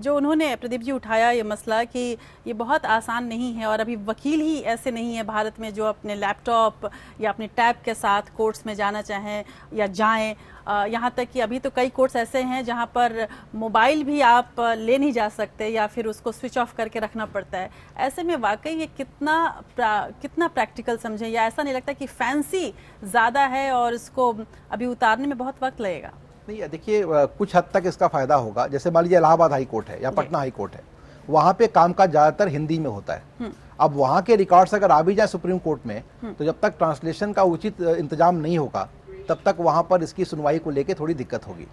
जो उन्होंने प्रदीप जी उठाया ये मसला कि ये बहुत आसान नहीं है और अभी वकील ही ऐसे नहीं है भारत में जो अपने लैपटॉप या अपने टैब के साथ कोर्ट्स में जाना चाहें या जाएं। यहाँ तक कि अभी तो कई कोर्ट्स ऐसे हैं जहाँ पर मोबाइल भी आप ले नहीं जा सकते या फिर उसको स्विच ऑफ करके रखना पड़ता है। ऐसे में वाकई ये कितना प्रैक्टिकल समझें, या ऐसा नहीं लगता कि फैंसी ज़्यादा है और इसको अभी उतारने में बहुत वक्त लगेगा? नहीं, देखिए कुछ हद तक इसका फायदा होगा। जैसे मान लीजिए इलाहाबाद हाई कोर्ट है या पटना हाई कोर्ट है, वहाँ पे कामकाज ज्यादातर हिंदी में होता है। अब वहाँ के रिकॉर्ड्स अगर आ भी जाए सुप्रीम कोर्ट में, तो जब तक ट्रांसलेशन का उचित इंतजाम नहीं होगा तब तक वहाँ पर इसकी सुनवाई को लेकर थोड़ी दिक्कत होगी।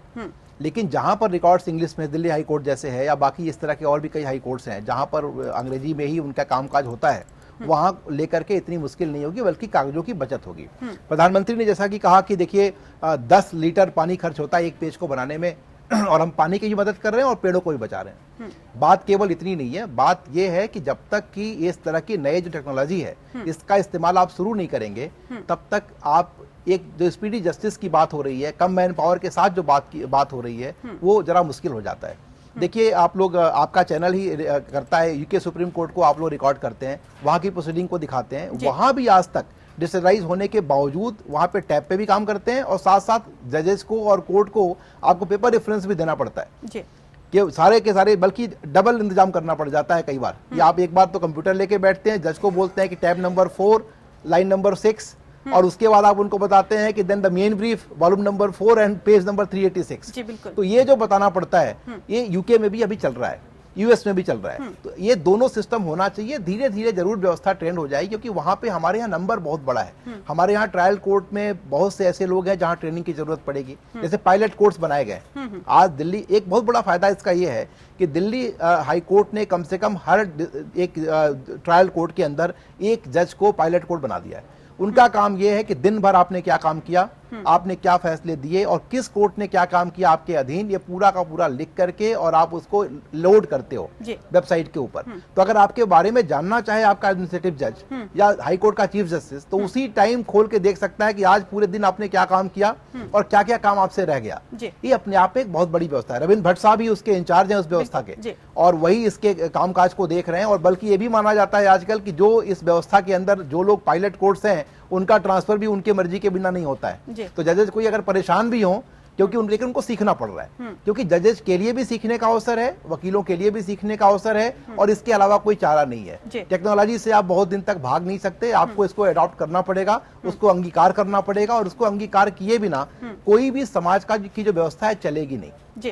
लेकिन जहाँ पर रिकॉर्ड्स इंग्लिश में, दिल्ली हाई कोर्ट जैसे है या बाकी इस तरह के और भी कई हाई कोर्ट्स हैं जहाँ पर अंग्रेजी में ही उनका कामकाज होता है, वहां लेकर के इतनी मुश्किल नहीं होगी, बल्कि कागजों की बचत होगी। प्रधानमंत्री ने जैसा कि कहा कि देखिए 10 लीटर पानी खर्च होता है एक पेज को बनाने में और हम पानी की भी मदद कर रहे हैं और पेड़ों को भी बचा रहे हैं। बात केवल इतनी नहीं है, बात यह है कि जब तक कि इस तरह की नए जो टेक्नोलॉजी है इसका इस्तेमाल आप शुरू नहीं करेंगे तब तक आप एक जो स्पीडी जस्टिस की बात हो रही है, कम मैन पावर के साथ जो बात हो रही है, वो जरा मुश्किल हो जाता है। देखिए आप लोग, आपका चैनल ही करता है, यूके सुप्रीम कोर्ट को आप लोग रिकॉर्ड करते हैं, वहाँ की प्रोसीडिंग को दिखाते हैं। वहाँ भी आज तक डिजिटलाइज होने के बावजूद वहाँ पे टैब पे भी काम करते हैं और साथ साथ जजेस को और कोर्ट को आपको पेपर रेफरेंस भी देना पड़ता है कि सारे के सारे, बल्कि डबल इंतजाम करना पड़ जाता है कई बार। या आप एक बार तो कंप्यूटर लेके बैठते हैं, जज को बोलते हैं कि टैब नंबर 4 लाइन नंबर 6 और उसके बाद आप उनको बताते हैं कि then the main brief volume number 4 and page number 386। जी बिल्कुल। तो ये जो बताना पड़ता है ये यूके में भी अभी चल रहा है, यूएस में भी चल रहा है। तो ये दोनों सिस्टम होना चाहिए। धीरे धीरे जरूर व्यवस्था ट्रेंड हो जाएगी, क्योंकि वहां पे हमारे यहाँ नंबर बहुत बड़ा है। हमारे यहाँ ट्रायल कोर्ट में बहुत से ऐसे लोग हैं जहाँ ट्रेनिंग की जरूरत पड़ेगी। जैसे पायलट कोर्ट्स बनाए गए आज दिल्ली, एक बहुत बड़ा फायदा इसका ये है कि दिल्ली हाई कोर्ट ने कम से कम हर एक ट्रायल कोर्ट के अंदर एक जज को पायलट कोर्ट बना दिया है। उनका काम यह है कि दिन भर आपने क्या काम किया, आपने क्या फैसले दिए और किस कोर्ट ने क्या काम किया आपके अधीन, ये पूरा का पूरा लिख करके और आप उसको लोड करते हो वेबसाइट के ऊपर। तो अगर आपके बारे में जानना चाहे आपका एडमिनिस्ट्रेटिव जज या हाई कोर्ट का चीफ जस्टिस, तो उसी टाइम खोल के देख सकता है कि आज पूरे दिन आपने क्या काम किया और क्या क्या काम आपसे रह गया। ये अपने आप में एक बहुत बड़ी व्यवस्था है। रविंद्र भट्ट साहब ही उसके इंचार्ज हैं उस व्यवस्था के, और वही इसके कामकाज को देख रहे हैं। और बल्कि ये भी माना जाता है आजकल कि जो इस व्यवस्था के अंदर जो लोग पायलट कोर्ट्स हैं उनका ट्रांसफर भी उनके मर्जी के बिना नहीं होता है। तो जजेस कोई अगर परेशान भी हो, क्योंकि लेकिन उनको सीखना पड़ रहा है, क्योंकि जजेस के लिए भी सीखने का अवसर है, वकीलों के लिए भी सीखने का अवसर है, और इसके अलावा कोई चारा नहीं है। टेक्नोलॉजी से आप बहुत दिन तक भाग नहीं सकते, आपको इसको अडॉप्ट करना पड़ेगा, उसको अंगीकार करना पड़ेगा, और उसको अंगीकार किए बिना कोई भी समाज का की जो व्यवस्था है चलेगी नहीं।